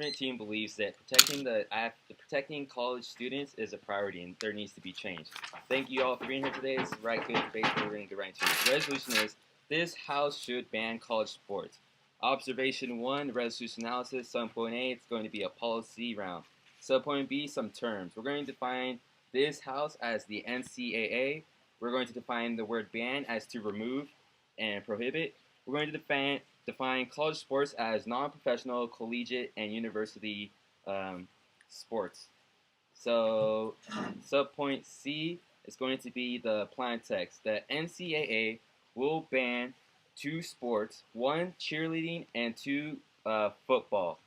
government team believes that protecting college students is a priority and there needs to be change. Thank you all for being here today. This is Right Good Debate. We're going to get right into it. The resolution is this House should ban college sports. Observation 1, resolution analysis. Subpoint A, it's going to be a policy round. Subpoint B, some terms. We're going to define this House as the NCAA. We're going to define the word ban as to remove and prohibit. We're going to define college sports as non-professional, collegiate, and university sports. So, subpoint C is going to be the plain text. The NCAA will ban 2 sports, 1 cheerleading and 2 football.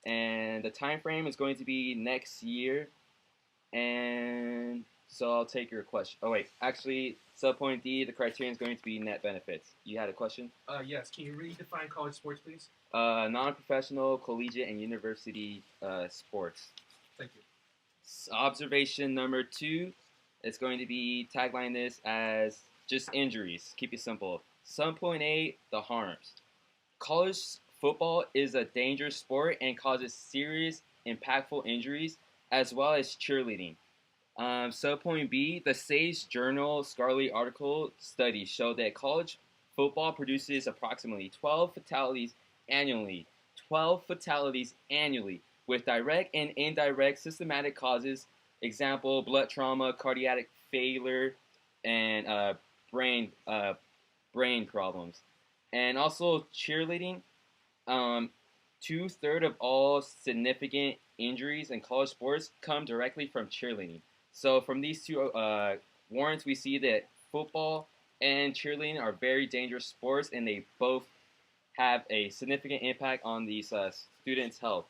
And the time frame is going to be next year. And so I'll take your question. Oh wait, actually, subpoint D, the criterion is going to be net benefits. You had a question? Yes. Can you redefine college sports, please? Non-professional, collegiate, and university sports. Thank you. Observation number 2 is going to be tagline this as just injuries. Keep it simple. Subpoint A, the harms. College football is a dangerous sport and causes serious, impactful injuries, as well as cheerleading. Subpoint B, the Sage Journal scholarly article studies show that college football produces approximately 12 fatalities annually. 12 fatalities annually, with direct and indirect systematic causes. Example, blood trauma, cardiac failure, and brain problems. And also cheerleading. 2/3 of all significant injuries in college sports come directly from cheerleading. So from these two warrants, we see that football and cheerleading are very dangerous sports, and they both have a significant impact on these students' health.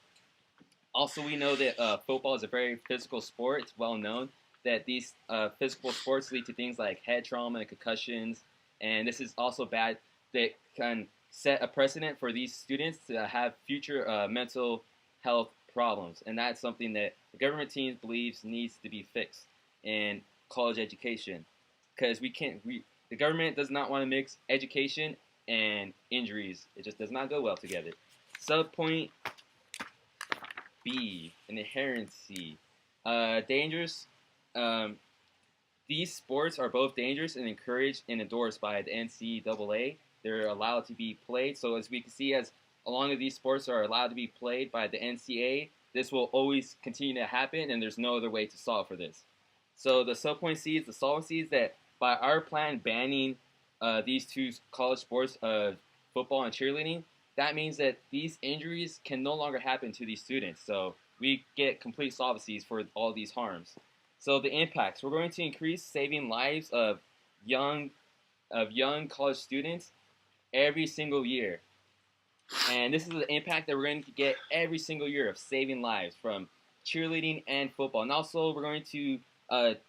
Also, we know that football is a very physical sport. It's well known that these physical sports lead to things like head trauma and concussions, and this is also bad that can set a precedent for these students to have future mental health problems, and that's something that the government team believes needs to be fixed in college education, because the government does not want to mix education and injuries. It just does not go well together. Subpoint B, an inherency. Dangerous. These sports are both dangerous and encouraged and endorsed by the NCAA. They're allowed to be played. So as we can see, as long as these sports are allowed to be played by the NCAA, this will always continue to happen, and there's no other way to solve for this. So the subpoint C is the solvency is that by our plan banning these 2 college sports of football and cheerleading, that means that these injuries can no longer happen to these students. So we get complete solvencies for all these harms. So the impacts, we're going to increase saving lives of young college students every single year. And this is the impact that we're going to get every single year of saving lives from cheerleading and football. And also we're going to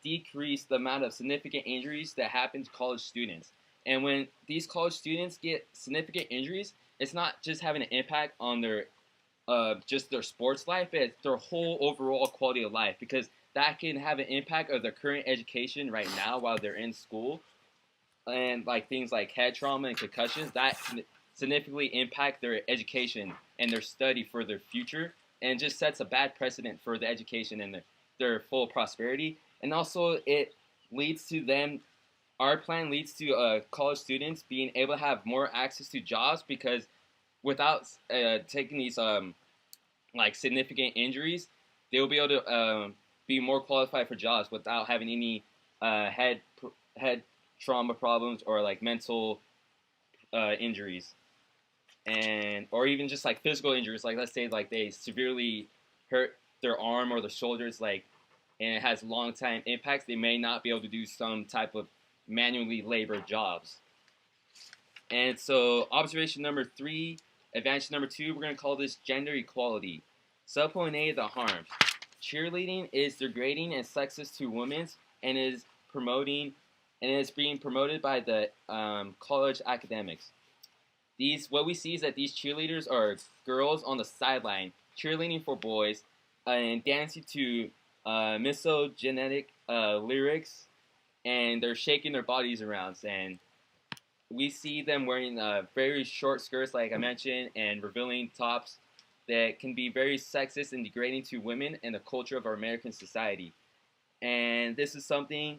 decrease the amount of significant injuries that happen to college students. And when these college students get significant injuries, it's not just having an impact on their just their sports life, but it's their whole overall quality of life, because that can have an impact of their current education right now while they're in school. And like things like head trauma and concussions, that significantly impact their education and their study for their future, and just sets a bad precedent for the education and their full prosperity. And also it leads to them, our plan leads to college students being able to have more access to jobs, because without taking these like significant injuries, they'll be able to be more qualified for jobs without having any head trauma problems or like mental injuries, and or even just like physical injuries. Like let's say like they severely hurt their arm or their shoulders, like, and it has long time impacts. They may not be able to do some type of manually labor jobs. And so observation number 3, advantage number 2, we're going to call this gender equality. Subpoint A, the harms. Cheerleading is degrading and sexist to women, and is being promoted by the college academics. What we see is that these cheerleaders are girls on the sideline cheerleading for boys and dancing to misogynetic lyrics, and they're shaking their bodies around, and we see them wearing very short skirts, like I mentioned, and revealing tops, that can be very sexist and degrading to women and the culture of our American society. And this is something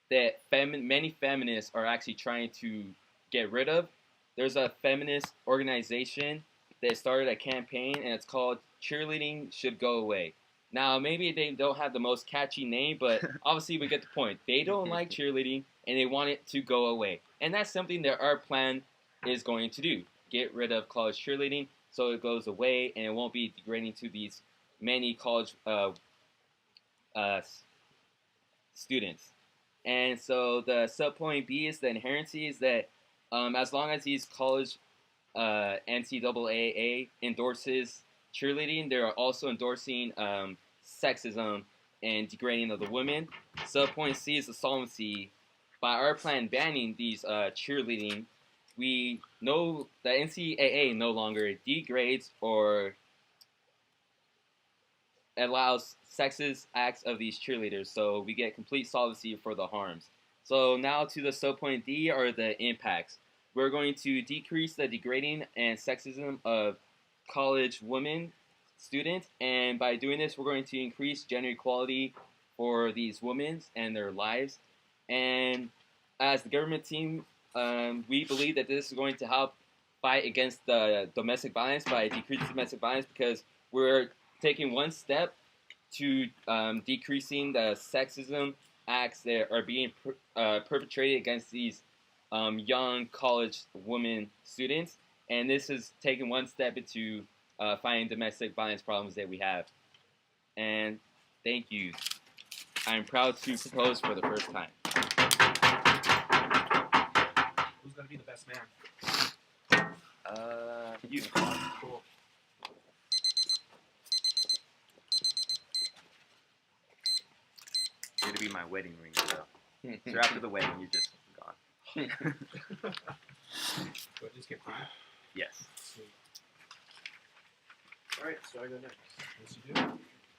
that many feminists are actually trying to get rid of. There's a feminist organization that started a campaign, and it's called Cheerleading Should Go Away. Now, maybe they don't have the most catchy name, but obviously we get the point. They don't like cheerleading, and they want it to go away. And that's something that our plan is going to do. Get rid of college cheerleading so it goes away, and it won't be degrading to these many college uh, students. And so the subpoint B is the inherency is that as long as these college NCAA endorses cheerleading, they're also endorsing sexism and degrading of the women. Subpoint C is the solvency. By our plan banning these cheerleading, we know the NCAA no longer degrades or allows sexist acts of these cheerleaders, so we get complete solvency for the harms. So now to the subpoint D are the impacts. We're going to decrease the degrading and sexism of college women students, and by doing this, we're going to increase gender equality for these women and their lives. And as the government team, we believe that this is going to help fight against the domestic violence by decreasing domestic violence because we're taking one step to decreasing the sexism acts that are being perpetrated against these young college women students, and this is taking one step into fighting domestic violence problems that we have. And thank you. I'm proud to propose for the first time. Who's gonna be the best man? You. Cool. You're to be my wedding ring, though. So after the wedding, you're just gone. Do I just get paid? Yes. Sweet. All right, so I go next. Yes, you do.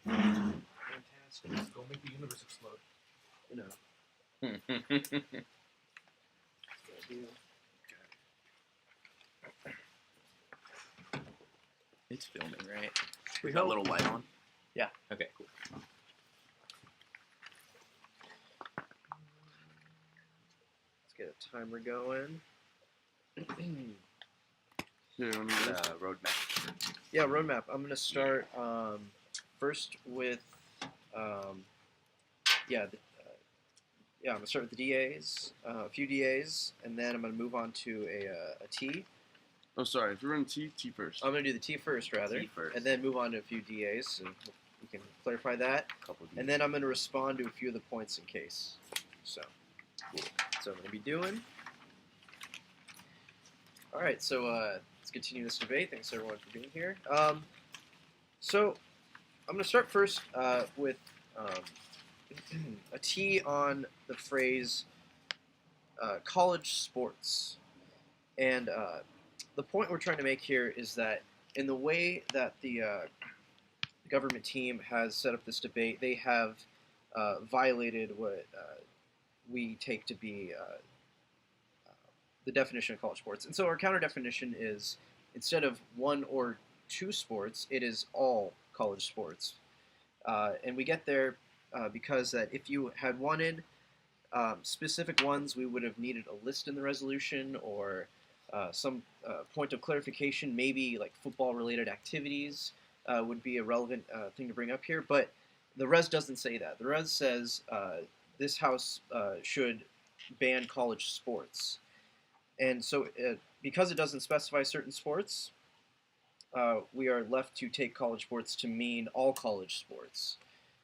Fantastic. Go make the universe explode. You know. That's what I do. It's filming, right? We Is that hope. little light on? Yeah. Okay, cool. Let's get a timer going. Roadmap. Yeah, roadmap. I'm gonna start first with I'm gonna start with the DAs, a few DAs, and then I'm gonna move on to a T. Oh, sorry. If you're running T first. I'm gonna do the T first, rather, T first. and then move on to a few DAs, so we can clarify that. Couple of And then I'm gonna respond to a few of the points in case. So, Cool. so I'm gonna be doing. All right, so let's continue this debate. Thanks everyone for being here. So I'm gonna start first with a T on the phrase college sports, and the point we're trying to make here is that in the way that the government team has set up this debate, they have violated what we take to be the definition of college sports. And so our counter definition is instead of one or two sports, it is all college sports. And we get there because that if you had wanted specific ones, we would have needed a list in the resolution or some point of clarification, maybe like football-related activities would be a relevant thing to bring up here. But the res doesn't say that. The res says this House should ban college sports. And so because it doesn't specify certain sports, we are left to take college sports to mean all college sports.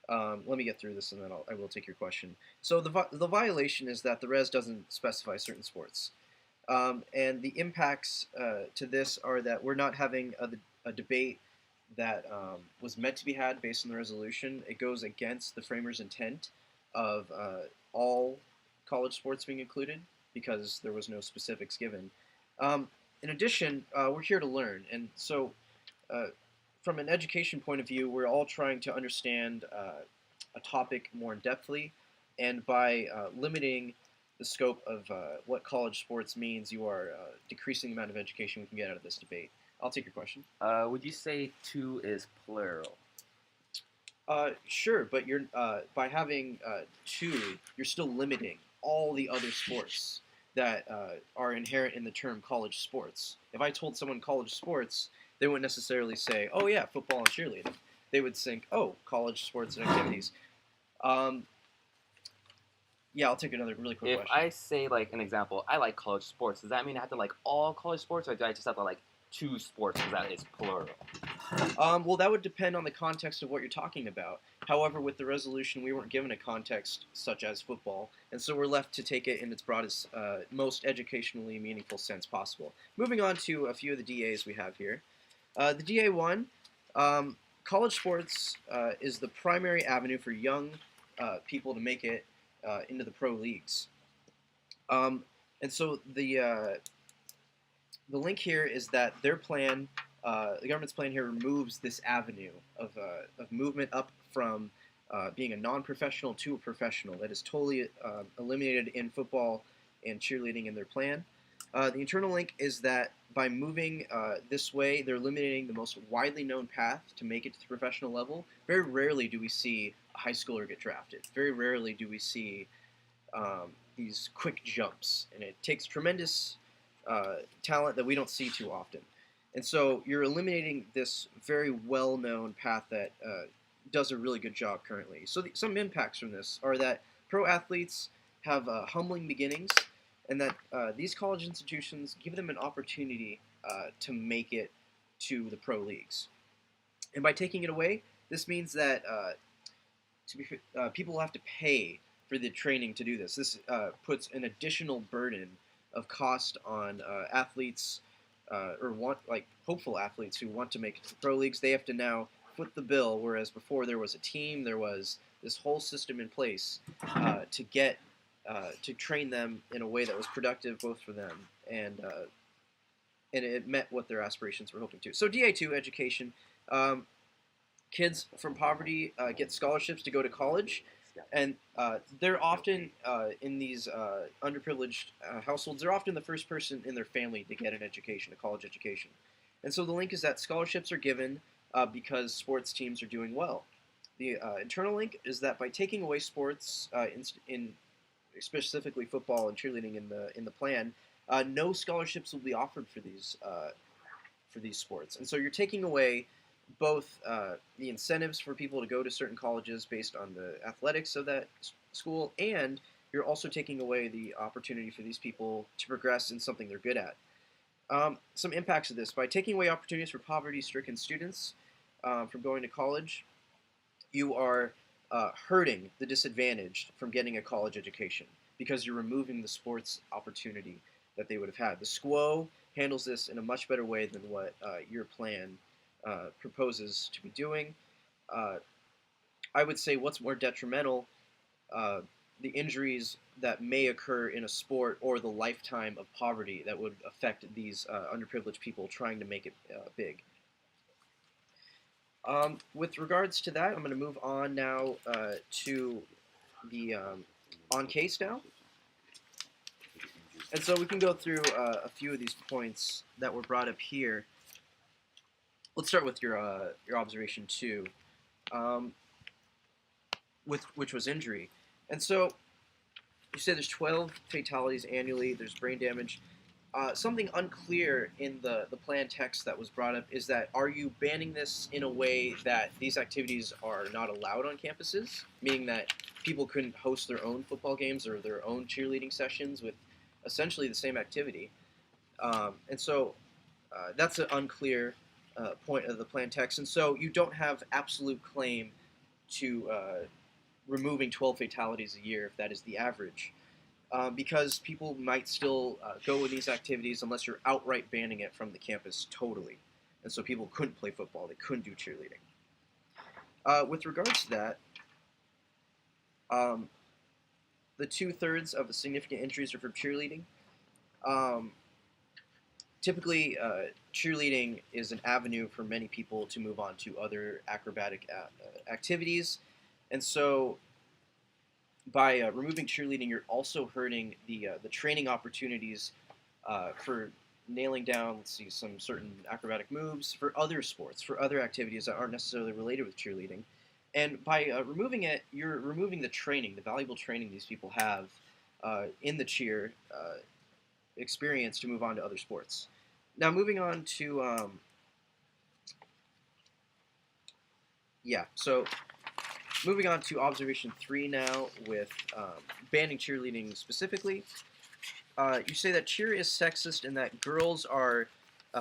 Let me get through this and then I will take your question. So the violation is that the res doesn't specify certain sports. And the impacts to this are that we're not having a debate that was meant to be had based on the resolution. It goes against the framers' intent of all college sports being included because there was no specifics given. In addition, we're here to learn. And so from an education point of view, we're all trying to understand a topic more in-depthly. And by limiting the scope of what college sports means, you are decreasing the amount of education we can get out of this debate. I'll take your question. Would you say two is plural? Sure, but you're by having two, you're still limiting all the other sports that are inherent in the term college sports. If I told someone college sports, they wouldn't necessarily say, "Oh yeah, football and cheerleading." They would think, "Oh, college sports and activities." Um, yeah, I'll take another really quick If question. I say like an example, I like college sports. Does that mean I have to like all college sports, or do I just have to like two sports because that is plural? Well, that would depend on the context of what you're talking about. However, with the resolution, we weren't given a context such as football, and so we're left to take it in its broadest, most educationally meaningful sense possible. Moving on to a few of the DAs we have here. The DA1, college sports is the primary avenue for young people to make it into the pro leagues. And so the link here is that their plan, the government's plan here, removes this avenue of movement up from being a non-professional to a professional. That is totally eliminated in football and cheerleading in their plan. The internal link is that by moving this way, they're eliminating the most widely known path to make it to the professional level. Very rarely do we see a high schooler get drafted. Very rarely do we see these quick jumps, and it takes tremendous talent that we don't see too often. And so you're eliminating this very well-known path that does a really good job currently. So some impacts from this are that pro athletes have humbling beginnings, and that these college institutions give them an opportunity to make it to the pro leagues. And by taking it away, this means that people will have to pay for the training to do this. This puts an additional burden of cost on athletes hopeful athletes who want to make it to the pro leagues. They have to now foot the bill, whereas before there was a team, there was this whole system in place to train them in a way that was productive both for them and it met what their aspirations were hoping to. So DA2 education, kids from poverty get scholarships to go to college. And they're often, in these underprivileged households, they're often the first person in their family to get an education, a college education. And so the link is that scholarships are given because sports teams are doing well. The internal link is that by taking away sports, in specifically football and cheerleading in the plan, no scholarships will be offered for these sports. And so you're taking away both the incentives for people to go to certain colleges based on the athletics of that school, and you're also taking away the opportunity for these people to progress in something they're good at. Some impacts of this: by taking away opportunities for poverty-stricken students from going to college, you are hurting the disadvantaged from getting a college education because you're removing the sports opportunity that they would have had. The SQO handles this in a much better way than what your plan proposes to be doing. I would say what's more detrimental, the injuries that may occur in a sport or the lifetime of poverty that would affect these underprivileged people trying to make it big. With regards to that, I'm going to move on now to the on case now. And so we can go through a few of these points that were brought up here. Let's start with your observation 2, which was injury. And so you said there's 12 fatalities annually. There's brain damage. Something unclear in the plan text that was brought up is that are you banning this in a way that these activities are not allowed on campuses, meaning that people couldn't host their own football games or their own cheerleading sessions with essentially the same activity? And so that's an unclear point of the plan text. And so you don't have absolute claim to removing 12 fatalities a year if that is the average. Because people might still go with these activities unless you're outright banning it from the campus totally. And so people couldn't play football, they couldn't do cheerleading. With regards to that, the 2/3 of the significant injuries are from cheerleading. Typically, cheerleading is an avenue for many people to move on to other acrobatic activities. And so by removing cheerleading, you're also hurting the training opportunities for nailing down, let's see, some certain acrobatic moves for other sports, for other activities that aren't necessarily related with cheerleading. And by removing it, you're removing the training, the valuable training these people have in the cheer experience to move on to other sports. Now, moving on to, so moving on to observation 3 now with banning cheerleading specifically. You say that cheer is sexist and that girls are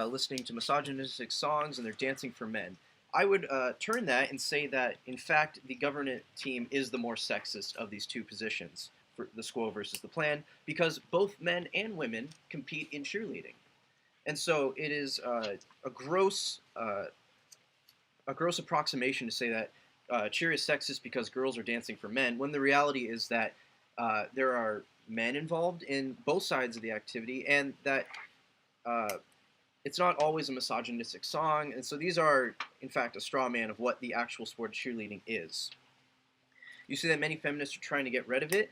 listening to misogynistic songs and they're dancing for men. I would turn that and say that, in fact, the government team is the more sexist of these two positions, for the squad versus the plan, because both men and women compete in cheerleading. And so it is a gross approximation to say that cheer is sexist because girls are dancing for men, when the reality is that there are men involved in both sides of the activity, and that it's not always a misogynistic song. And so these are, in fact, a straw man of what the actual sport of cheerleading is. You see that many feminists are trying to get rid of it.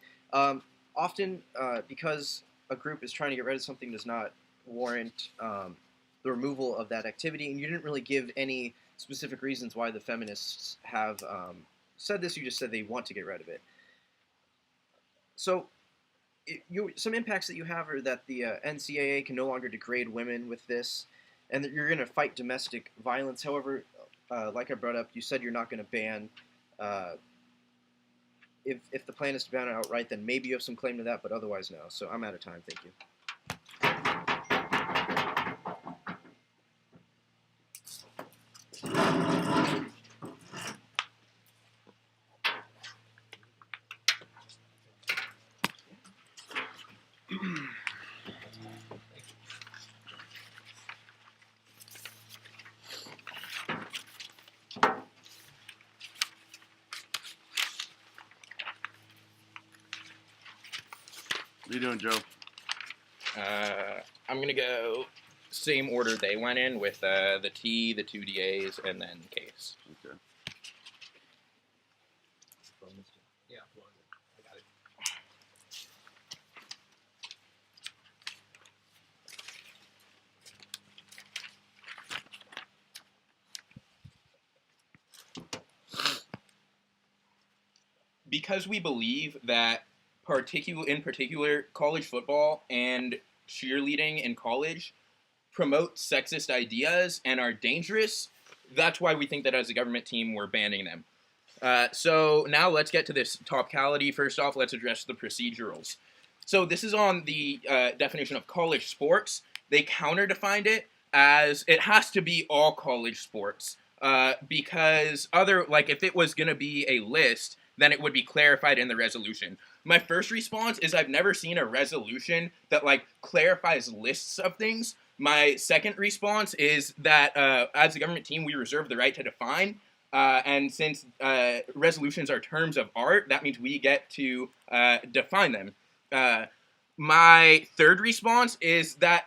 Often, because a group is trying to get rid of something does not warrant the removal of that activity, and you didn't really give any specific reasons why the feminists have said this. You just said they want to get rid of it. So some impacts that you have are that the NCAA can no longer degrade women with this, and that you're going to fight domestic violence. However, like I brought up, you said you're not going to ban. If the plan is to ban it outright, then maybe you have some claim to that, but otherwise no. So I'm out of time. Thank you. What are you doing, Joe? I'm going to go same order they went in with the T, the two DAs, and then case. Okay. Yeah, well, I got it. Because we believe that in particular, college football and cheerleading in college promote sexist ideas and are dangerous, that's why we think that as a government team we're banning them. So now let's get to this topicality. First off, let's address the procedurals. So this is on the definition of college sports. They counter-defined it as it has to be all college sports because if it was going to be a list, then it would be clarified in the resolution. My first response is I've never seen a resolution that clarifies lists of things. My second response is that as a government team, we reserve the right to define. And since resolutions are terms of art, that means we get to define them. My third response is that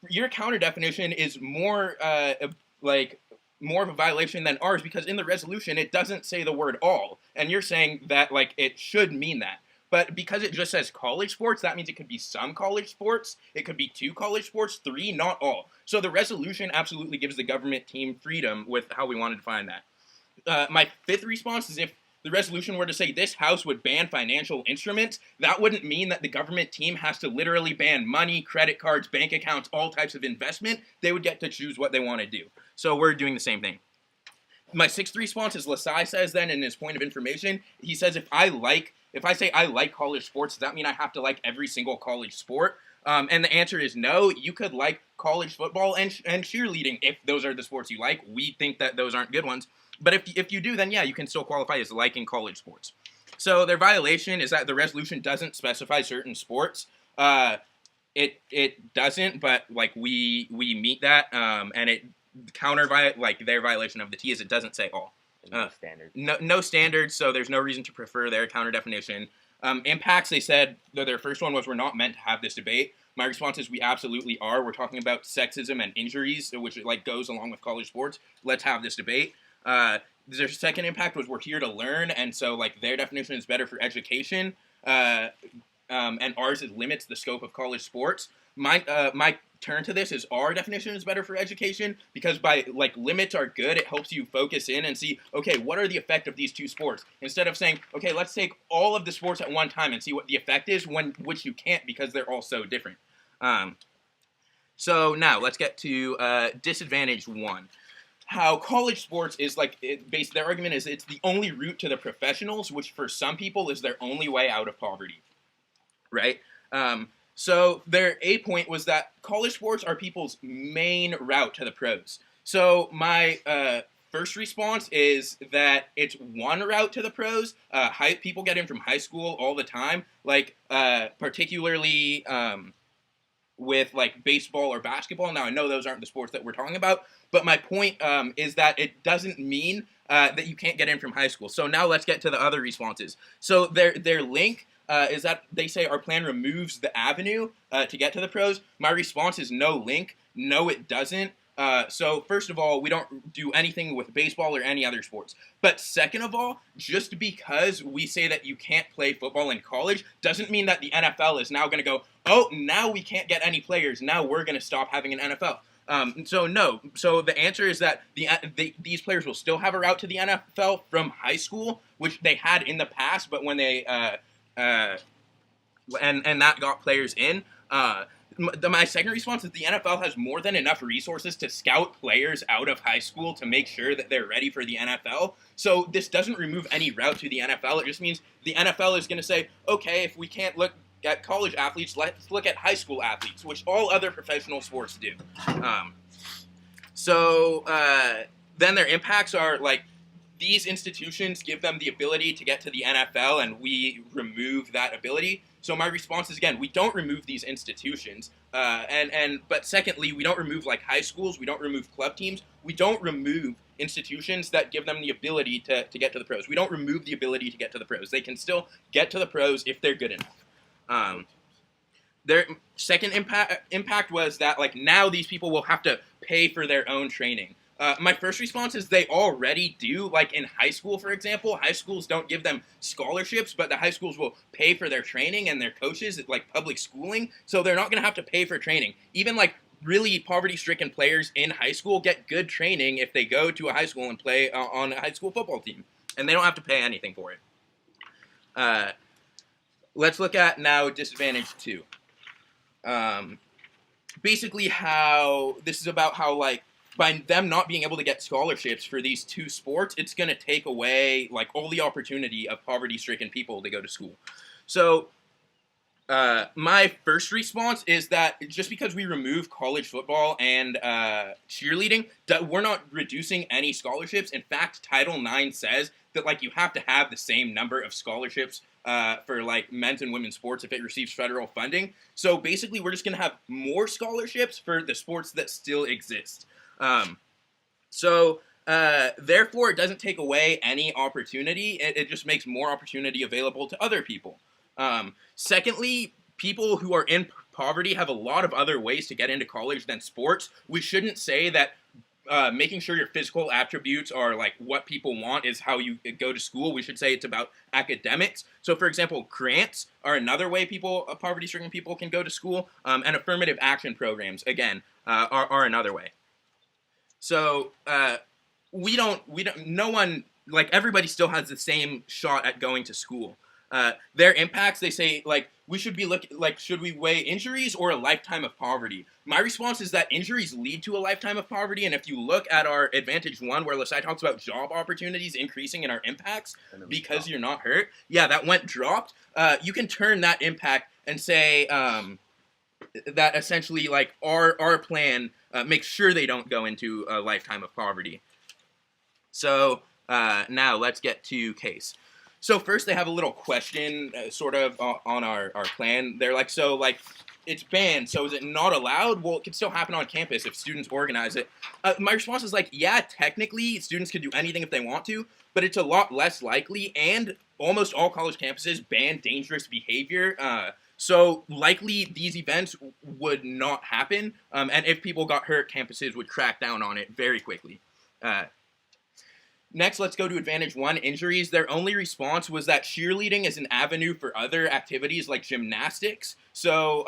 your counter definition is more of a violation than ours, because in the resolution it doesn't say the word all, and you're saying that it should mean that. But because it just says college sports, that means it could be some college sports, it could be 2 college sports, 3, not all. So the resolution absolutely gives the government team freedom with how we want to define that. My fifth response is if the resolution were to say this house would ban financial instruments, that wouldn't mean that the government team has to literally ban money, credit cards, bank accounts, all types of investment. They would get to choose what they want to do. So we're doing the same thing. My sixth response is Lasai says then in his point of information, he says if I say I like college sports, does that mean I have to like every single college sport? And the answer is no. You could like college football and cheerleading if those are the sports you like. We think that those aren't good ones. But if you do, then yeah, you can still qualify as liking college sports. So their violation is that the resolution doesn't specify certain sports. It doesn't, but we meet that, and it their violation of the T is it doesn't say all. No standard. No standards, so there's no reason to prefer their counter definition. Impacts, they said, though their first one was we're not meant to have this debate. My response is we absolutely are. We're talking about sexism and injuries, which goes along with college sports. Let's have this debate. Their second impact was we're here to learn, and so their definition is better for education, and ours limits the scope of college sports. my turn to this is our definition is better for education, because by like limits are good, it helps you focus in and see, okay, what are the effect of these two sports, instead of saying, okay, let's take all of the sports at one time and see what the effect is, which you can't because they're all so different. So now let's get to disadvantage 1. How college sports is their argument is it's the only route to the professionals, which for some people is their only way out of poverty, right? So their A point was that college sports are people's main route to the pros. So my first response is that it's one route to the pros. People get in from high school all the time, particularly with like baseball or basketball. Now I know those aren't the sports that we're talking about, but my point is that it doesn't mean that you can't get in from high school. So now let's get to the other responses. So their link is that they say our plan removes the avenue to get to the pros. My response is no link. No, it doesn't. So first of all, we don't do anything with baseball or any other sports. But second of all, just because we say that you can't play football in college doesn't mean that the NFL is now going to go, oh, now we can't get any players. Now we're going to stop having an NFL. So no. So the answer is that these players will still have a route to the NFL from high school, which they had in the past, but when they and that got players in. My second response is the NFL has more than enough resources to scout players out of high school to make sure that they're ready for the NFL. So this doesn't remove any route to the NFL. It just means the NFL is going to say, okay, if we can't look at college athletes, let's look at high school athletes, which all other professional sports do. Then their impacts are like, these institutions give them the ability to get to the NFL, and we remove that ability. So my response is, again, we don't remove these institutions. But secondly, we don't remove like high schools. We don't remove club teams. We don't remove institutions that give them the ability to get to the pros. We don't remove the ability to get to the pros. They can still get to the pros if they're good enough. Their second impact was that like now these people will have to pay for their own training. My first response is they already do. Like in high school, for example, high schools don't give them scholarships, but the high schools will pay for their training and their coaches, like public schooling, so they're not going to have to pay for training. Even like really poverty-stricken players in high school get good training if they go to a high school and play on a high school football team, and they don't have to pay anything for it. Let's look at now disadvantage 2. Basically how this is about how like by them not being able to get scholarships for these two sports, it's going to take away like all the opportunity of poverty-stricken people to go to school. So my first response is that just because we remove college football and cheerleading, we're not reducing any scholarships. In fact, Title IX says that like you have to have the same number of scholarships for like men's and women's sports if it receives federal funding. So basically, we're just going to have more scholarships for the sports that still exist. Therefore, it doesn't take away any opportunity. It just makes more opportunity available to other people. Secondly, people who are in poverty have a lot of other ways to get into college than sports. We shouldn't say that making sure your physical attributes are like what people want is how you go to school. We should say it's about academics. So, for example, grants are another way poverty-stricken people can go to school, and affirmative action programs, again, are another way. So no one, like everybody still has the same shot at going to school. Their impacts, they say, like, we should be looking, like, should we weigh injuries or a lifetime of poverty? My response is that injuries lead to a lifetime of poverty, and if you look at our Advantage 1, where Lasai talks about job opportunities increasing in our impacts because you're not hurt, yeah, that went dropped. You can turn that impact and say that essentially, like, our plan makes sure they don't go into a lifetime of poverty. So now let's get to case. So first they have a little question sort of on our plan. They're like, so like it's banned, so is it not allowed? Well, it can still happen on campus if students organize it. My response is like, yeah, technically students can do anything if they want to, but it's a lot less likely, and almost all college campuses ban dangerous behavior. So likely these events would not happen, and if people got hurt, campuses would crack down on it very quickly. Next, let's go to Advantage 1, injuries. Their only response was that cheerleading is an avenue for other activities like gymnastics. So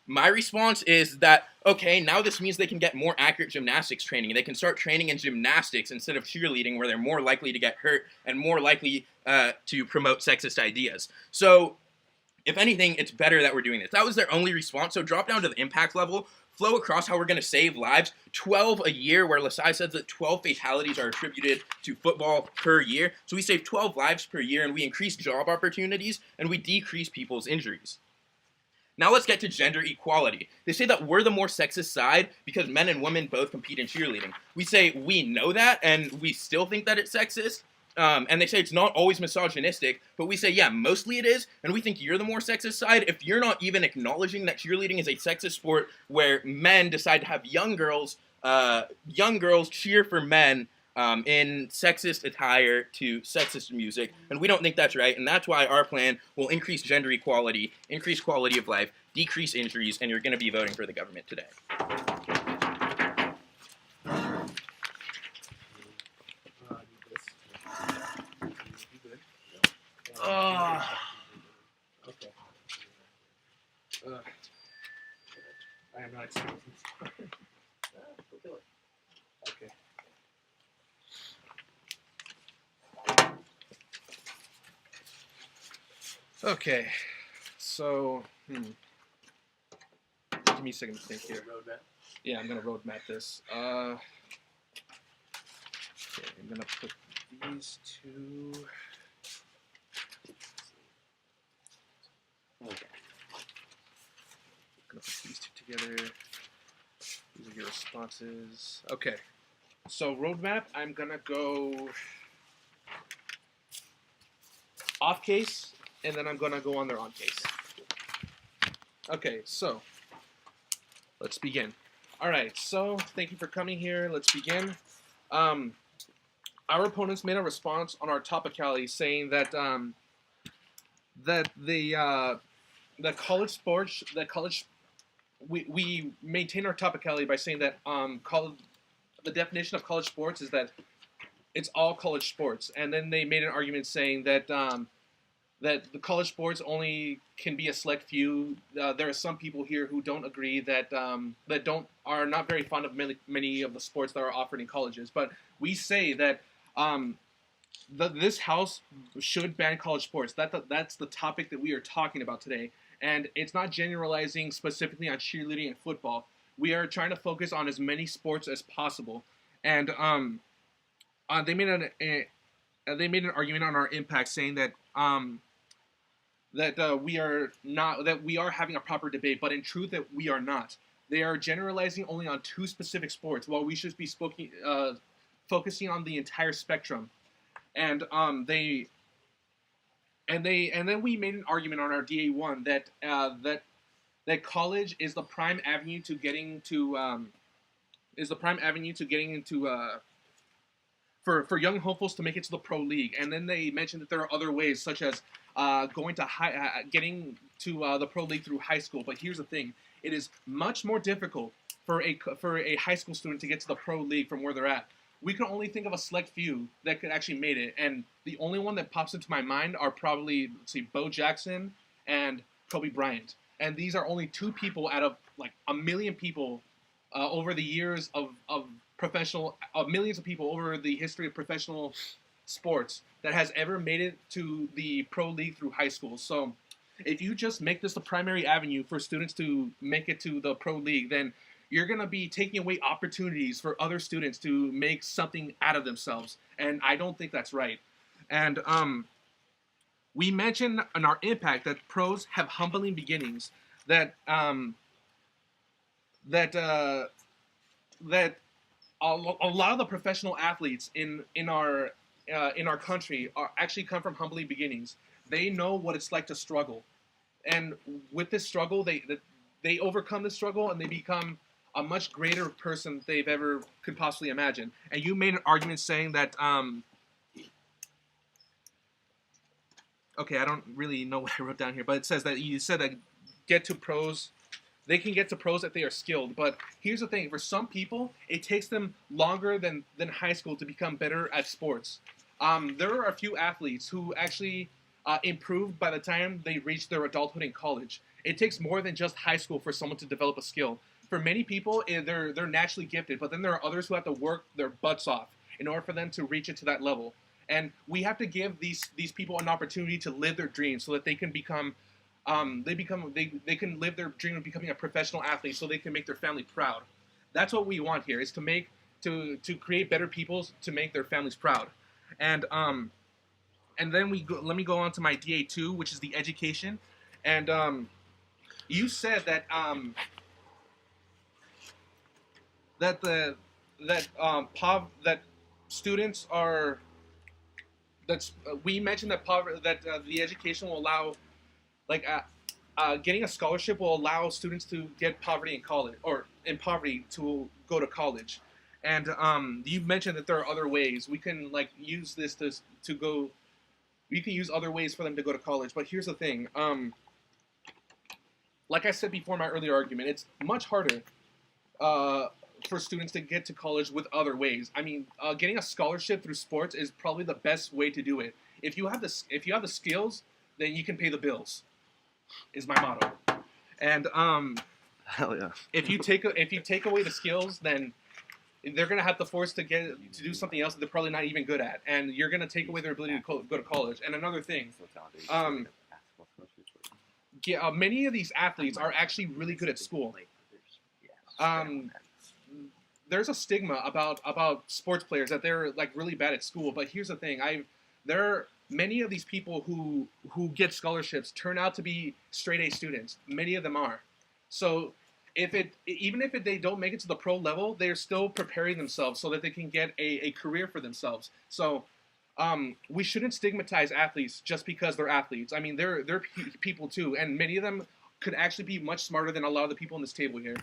my response is that, okay, now this means they can get more accurate gymnastics training. They can start training in gymnastics instead of cheerleading, where they're more likely to get hurt and more likely to promote sexist ideas. So if anything, it's better that we're doing this. That was their only response. So drop down to the impact level, flow across how we're going to save lives. 12 a year, where Lasai says that 12 fatalities are attributed to football per year. So we save 12 lives per year, and we increase job opportunities, and we decrease people's injuries. Now let's get to gender equality. They say that we're the more sexist side because men and women both compete in cheerleading. We say we know that, and we still think that it's sexist. And they say it's not always misogynistic, but we say, yeah, mostly it is, and we think you're the more sexist side if you're not even acknowledging that cheerleading is a sexist sport where men decide to have young girls cheer for men in sexist attire to sexist music, and we don't think that's right, and that's why our plan will increase gender equality, increase quality of life, decrease injuries, and you're going to be voting for the government today. Okay. I am not experienced. Okay. Okay. So, give me a second to think here. Roadmap. Yeah, I'm gonna roadmap this. Okay, I'm gonna put these two. Okay. Gonna put these two together. These are your responses. Okay. So roadmap, I'm gonna go off case, and then I'm gonna go on their on case. Okay, so let's begin. All right, so thank you for coming here. Let's begin. Our opponents made a response on our topicality, saying that the college sports, we maintain our topicality by saying that the definition of college sports is that it's all college sports, and then they made an argument saying that that the college sports only can be a select few. There are some people here who don't agree that are not very fond of many of the sports that are offered in colleges. But we say that this house should ban college sports. That's the topic that we are talking about today, and it's not generalizing specifically on cheerleading and football. We are trying to focus on as many sports as possible, and they made an argument on our impact, saying that we are having a proper debate, but in truth that we are not. They are generalizing only on two specific sports, while we should be focusing on the entire spectrum. And then we made an argument on our DA1 that college is the prime avenue to getting into for young hopefuls to make it to the pro league. And then they mentioned that there are other ways, such as getting to the pro league through high school. But here's the thing: it is much more difficult for a high school student to get to the pro league from where they're at. We can only think of a select few that could actually made it, and the only one that pops into my mind are probably, Bo Jackson and Kobe Bryant. And these are only two people out of like a million people over the years of millions of people over the history of professional sports that has ever made it to the pro league through high school. So if you just make this the primary avenue for students to make it to the pro league, then you're going to be taking away opportunities for other students to make something out of themselves. And I don't think that's right. And we mentioned in our impact that pros have humbling beginnings, that a lot of the professional athletes in our country actually come from humbling beginnings. They know what it's like to struggle, and with this struggle, they overcome this struggle and they become a much greater person they've ever could possibly imagine. And you made an argument saying that okay, I don't really know what I wrote down here, but it says that you said that get to pros they can get to pros if they are skilled. But here's the thing: for some people, it takes them longer than high school to become better at sports. There are a few athletes who actually improved by the time they reach their adulthood in college. It takes more than just high school for someone to develop a skill. For many people, they're naturally gifted, but then there are others who have to work their butts off in order for them to reach it to that level. And we have to give these people an opportunity to live their dreams so that they can become they can live their dream of becoming a professional athlete so they can make their family proud. That's what we want here, is to create better people to make their families proud. And then let me go on to my DA2, which is the education. And you said that that students are we mentioned that the education will allow getting a scholarship will allow students to get poverty in college, or in poverty to go to college. And you mentioned that there are other ways we can use this to go. We can use other ways for them to go to college. But here's the thing. Like I said before in my earlier argument, it's much harder for students to get to college with other ways. I mean, getting a scholarship through sports is probably the best way to do it. If you have the skills, then you can pay the bills. Is my motto. And Hell yeah. if you take away the skills, then they're gonna have to force to do something else that they're probably not even good at, and you're gonna take away their ability to go to college. And another thing, many of these athletes are actually really good at school. There's a stigma about sports players that they're really bad at school. But here's the thing: many of these people who get scholarships turn out to be straight A students. Many of them are. So even if they don't make it to the pro level, they're still preparing themselves so that they can get a career for themselves. So we shouldn't stigmatize athletes just because they're athletes. I mean, they're people too, and many of them could actually be much smarter than a lot of the people on this table here.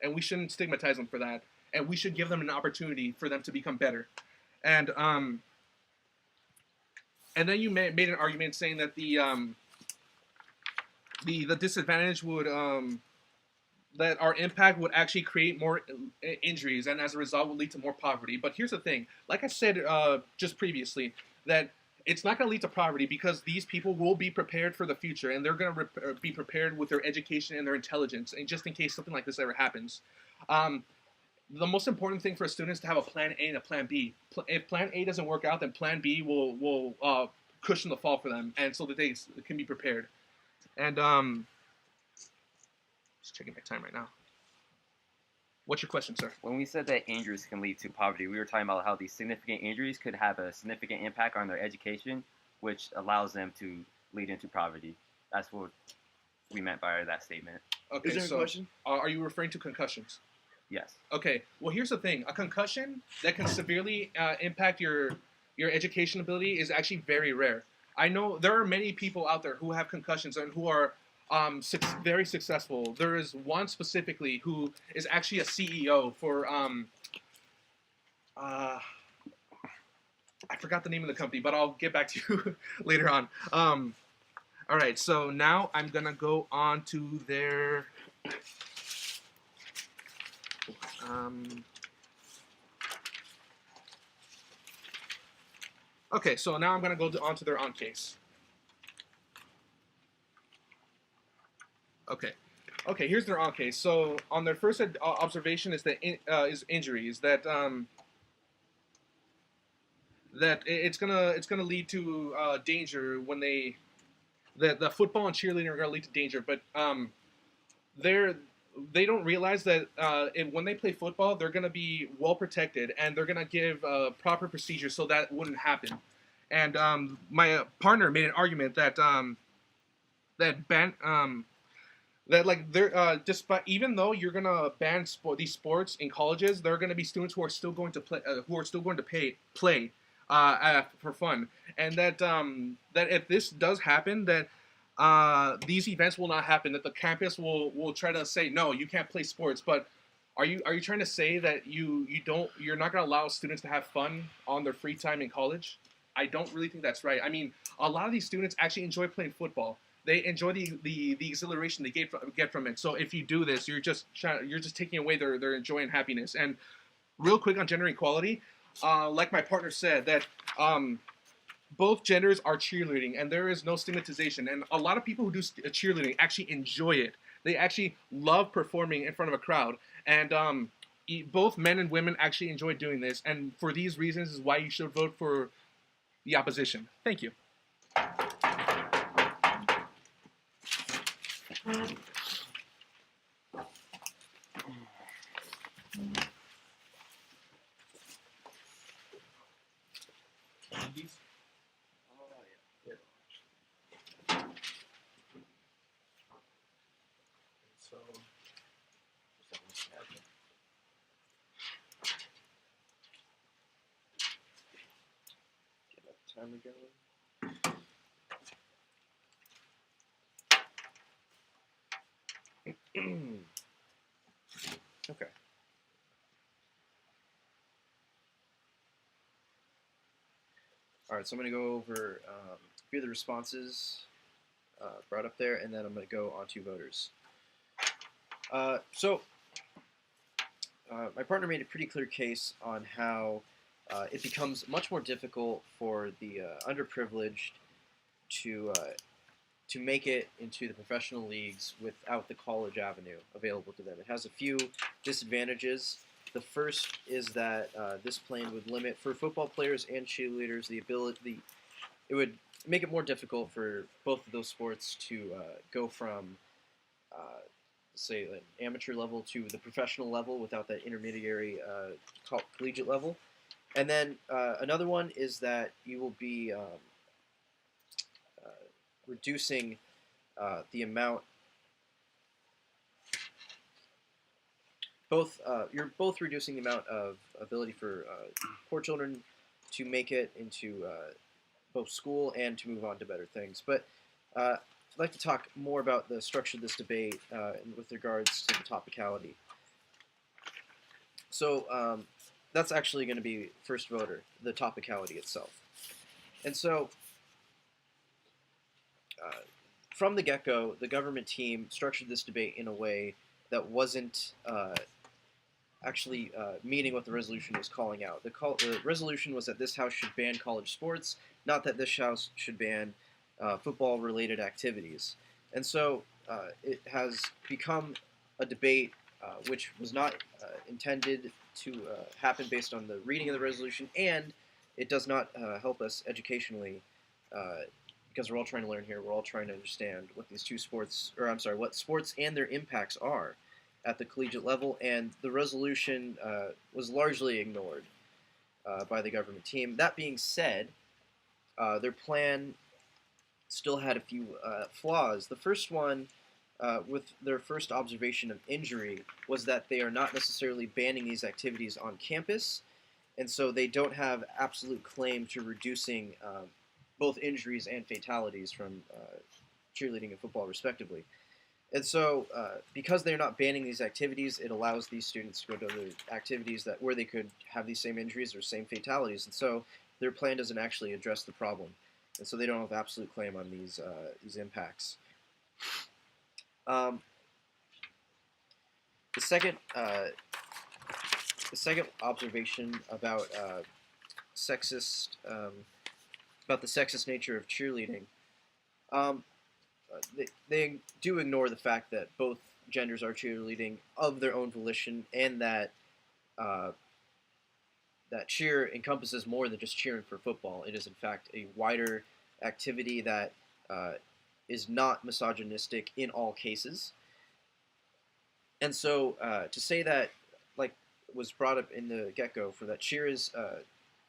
And we shouldn't stigmatize them for that. And we should give them an opportunity for them to become better. And then you made an argument saying that the disadvantage would that our impact would actually create more injuries, and as a result would lead to more poverty. But here's the thing: like I said just previously, that it's not going to lead to poverty because these people will be prepared for the future, and they're going to be prepared with their education and their intelligence, and just in case something like this ever happens. The most important thing for a student is to have a plan A and a plan B. If plan A doesn't work out, then plan B will cushion the fall for them, and so that they can be prepared. And just checking my time right now. What's your question, sir? When we said that injuries can lead to poverty, we were talking about how these significant injuries could have a significant impact on their education, which allows them to lead into poverty. That's what we meant by that statement. Okay, Is there a question? Are you referring to concussions? Yes. Okay. Well, here's the thing: a concussion that can severely impact your education ability is actually very rare. I know there are many people out there who have concussions and who are very successful. There is one specifically who is actually a CEO for I forgot the name of the company, but I'll get back to you later on. All right, so now I'm gonna go on to their okay, so now I'm gonna go on to their on case. Okay, here's their on case. So on their first observation is that is injuries that it's gonna lead to danger when the football and cheerleading are gonna lead to danger, but they don't realize that when they play football, they're gonna be well protected and they're gonna give proper procedures so that wouldn't happen. And my partner made an argument that despite even though you're gonna ban these sports in colleges, there are gonna be students who are still going to play for fun, and that if this does happen, that these events will not happen. That the campus will try to say no, you can't play sports. But are you trying to say that you're not gonna allow students to have fun on their free time in college? I don't really think that's right. I mean, a lot of these students actually enjoy playing football. they enjoy the exhilaration they get from it. So if you do this, you're just taking away their joy and happiness. And real quick on gender equality, like my partner said, that both genders are cheerleading, and there is no stigmatization. And a lot of people who do cheerleading actually enjoy it. They actually love performing in front of a crowd, and both men and women actually enjoy doing this. And for these reasons is why you should vote for the opposition. Thank you. Time ago. Okay. All right, so I'm going to go over a few of the responses brought up there, and then I'm going to go on to voters. My partner made a pretty clear case on how it becomes much more difficult for the underprivileged to make it into the professional leagues without the college avenue available to them. It has a few disadvantages. The first is that this plan would limit, for football players and cheerleaders, it would make it more difficult for both of those sports to go from, say, an amateur level to the professional level without that intermediary collegiate level. And then another one is that you will be reducing the amount. You're both reducing the amount of ability for poor children to make it into both school and to move on to better things. But I'd like to talk more about the structure of this debate with regards to the topicality. So that's actually going to be first voter, the topicality itself. And so from the get-go, the government team structured this debate in a way that wasn't actually meeting what the resolution was calling out. The resolution was that this House should ban college sports, not that this House should ban football-related activities. And so it has become a debate which was not intended to happen based on the reading of the resolution, and it does not help us educationally because we're all trying to learn here. We're all trying to understand what these two sports, or I'm sorry, what sports and their impacts are at the collegiate level, and the resolution was largely ignored by the government team. That being said, their plan still had a few flaws. The first one, with their first observation of injury, was that they are not necessarily banning these activities on campus, and so they don't have absolute claim to reducing both injuries and fatalities from cheerleading and football, respectively. And so, because they're not banning these activities, it allows these students to go to other activities where they could have these same injuries or same fatalities. And so, their plan doesn't actually address the problem, and so they don't have absolute claim on these impacts. The second observation about about the sexist nature of cheerleading. They do ignore the fact that both genders are cheerleading of their own volition, and that that cheer encompasses more than just cheering for football. It is, in fact, a wider activity that is not misogynistic in all cases. And so to say that, like was brought up in the get-go, for that cheer is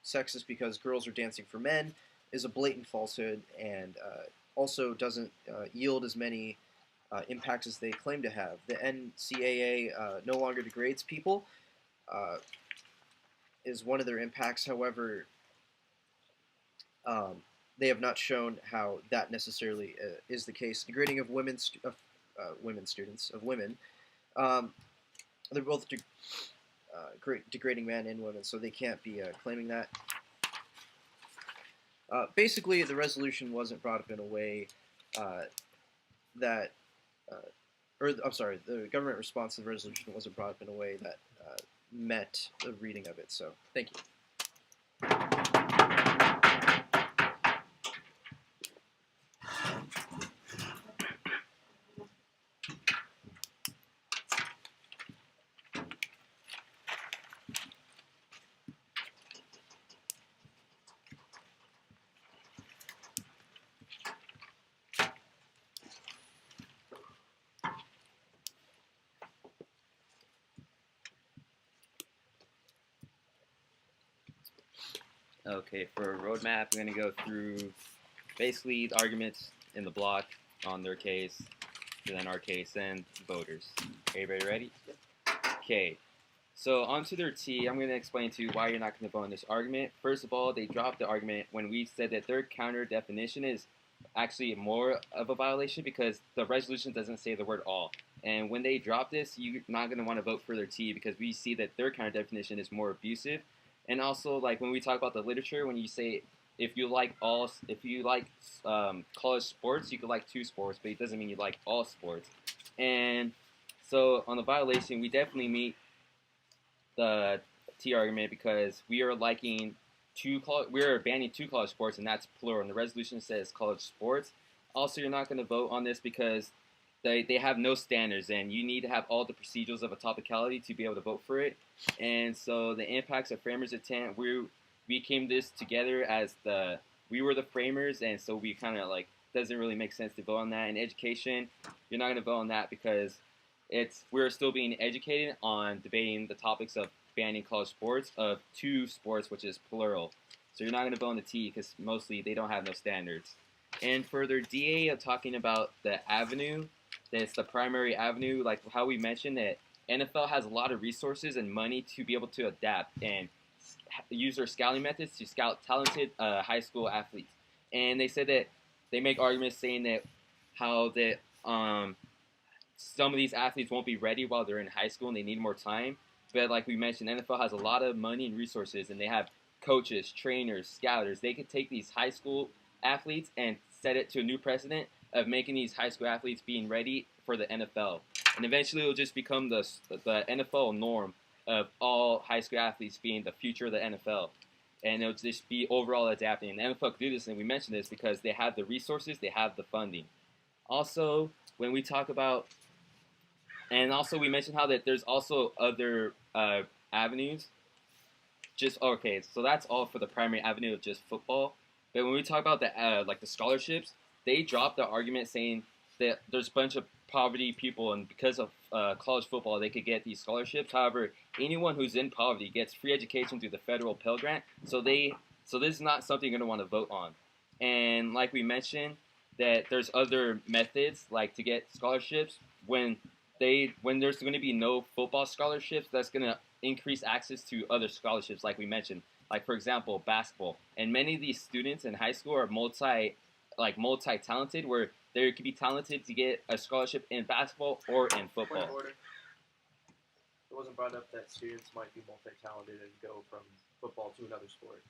sexist because girls are dancing for men is a blatant falsehood, and also doesn't yield as many impacts as they claim to have. The NCAA no longer degrades people, is one of their impacts. However, they have not shown how that necessarily is the case. Degrading of women students, they're both degrading men and women, so they can't be claiming that. Basically, the resolution wasn't brought up in a way that, or I'm sorry, the government response to the resolution wasn't brought up in a way that met the reading of it. So thank you. Okay, for a roadmap, I'm going to go through basically the arguments in the block on their case, then our case, and voters. Everybody ready? Okay, so onto their T, I'm going to explain to you why you're not going to vote on this argument. First of all, they dropped the argument when we said that their counter definition is actually more of a violation because the resolution doesn't say the word all. And when they drop this, you're not going to want to vote for their T because we see that their counter definition is more abusive. And also, like when we talk about the literature, when you say if you like college sports, you could like 2 sports, but it doesn't mean you like all sports. And so on the violation, we definitely meet the T argument because we are banning 2 college sports, and that's plural. And the resolution says college sports. Also, you're not going to vote on this because they have no standards, and you need to have all the procedures of a topicality to be able to vote for it. And so the impacts of framers' intent, we came this together as we were the framers, and so we kind of like doesn't really make sense to vote on that. In education, you're not going to vote on that because we're still being educated on debating the topics of banning college sports of 2 sports, which is plural. So you're not going to vote on the T because mostly they don't have no standards. And for their DA of talking about the avenue, that's the primary avenue, like how we mentioned that NFL has a lot of resources and money to be able to adapt and use their scouting methods to scout talented high school athletes. And they said that they make arguments saying that how that some of these athletes won't be ready while they're in high school and they need more time. But like we mentioned, NFL has a lot of money and resources, and they have coaches, trainers, scouters. They could take these high school athletes and set it to a new precedent of making these high school athletes being ready for the NFL. And eventually it will just become the NFL norm of all high school athletes being the future of the NFL. And it'll just be overall adapting. And the NFL could do this, and we mentioned this because they have the resources, they have the funding. Also, when we talk about, and also we mentioned how that there's also other avenues. Okay, so that's all for the primary avenue of just football. But when we talk about the scholarships, they dropped the argument saying that there's a bunch of poverty people, and because of college football, they could get these scholarships. However, anyone who's in poverty gets free education through the federal Pell Grant. So this is not something you're going to want to vote on. And like we mentioned, that there's other methods like to get scholarships when there's going to be no football scholarships. That's going to increase access to other scholarships, like we mentioned. Like for example, basketball. And many of these students in high school are multi-talented, where they could be talented to get a scholarship in basketball or in football. Point of order. It wasn't brought up that students might be multi-talented and go from football to another sport.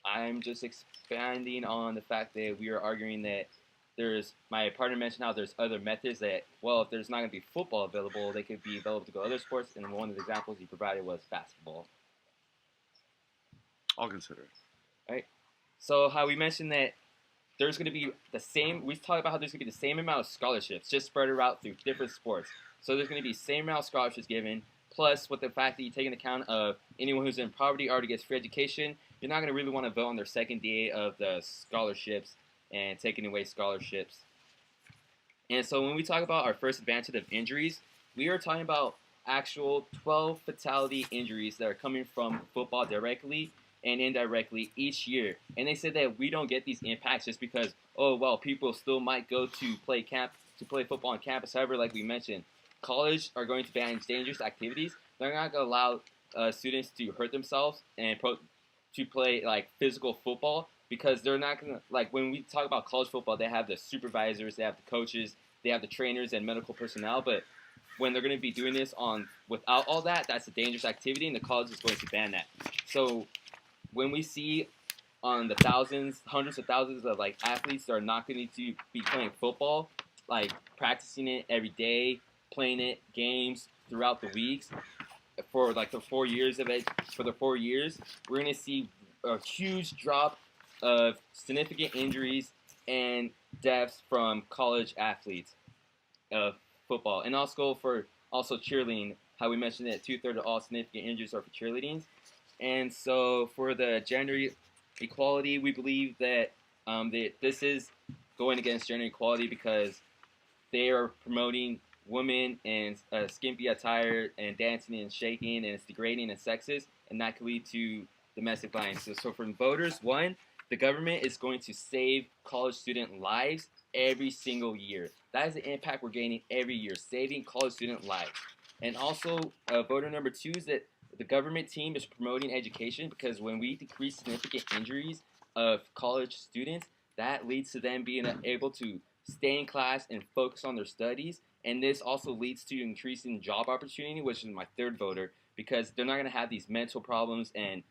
I'm just expanding on the fact that we are arguing that my partner mentioned how there's other methods that, well, if there's not going to be football available, they could be available to go other sports, and one of the examples he provided was basketball. I'll consider it. Right? So how we mentioned that there's going to be the same, we talked about how there's going to be the same amount of scholarships, just spread out through different sports. So there's going to be the same amount of scholarships given, plus with the fact that you take into account of anyone who's in poverty already gets free education, you're not going to really want to vote on their second DA of the scholarships and taking away scholarships. And so when we talk about our first advantage of injuries, we are talking about actual 12 fatality injuries that are coming from football directly and indirectly each year. And they said that we don't get these impacts just because, oh, well, people still might go to play football on campus. However, like we mentioned, college are going to ban dangerous activities. They're not going to allow students to hurt themselves and to play like physical football, because they're not going to, like when we talk about college football, they have the supervisors, they have the coaches, they have the trainers and medical personnel, but when they're going to be doing this without all that, that's a dangerous activity, and the college is going to ban that. So when we see on the hundreds of thousands of like athletes that are not going to be playing football, like practicing it every day, playing it games throughout the weeks for like the 4 years of it. For the 4 years, we're gonna see a huge drop of significant injuries and deaths from college athletes of football, and also cheerleading. How we mentioned that 2/3 of all significant injuries are for cheerleading. And so for the gender equality, we believe that this is going against gender equality because they are promoting women in skimpy attire and dancing and shaking, and it's degrading and sexist, and that could lead to domestic violence. So from voters, one, the government is going to save college student lives every single year. That is the impact we're gaining every year, saving college student lives. And also, voter number 2 is that the government team is promoting education because when we decrease significant injuries of college students, that leads to them being able to stay in class and focus on their studies. And this also leads to increasing job opportunity, which is my third voter, because they're not going to have these mental problems and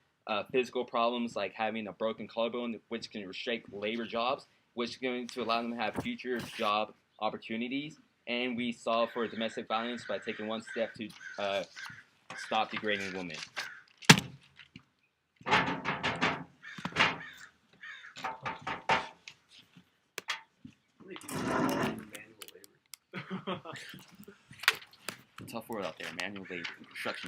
physical problems like having a broken collarbone, which can restrict labor jobs, which is going to allow them to have future job opportunities. And we solve for domestic violence by taking one step to stop degrading women. Tough word out there, manual labor, construction.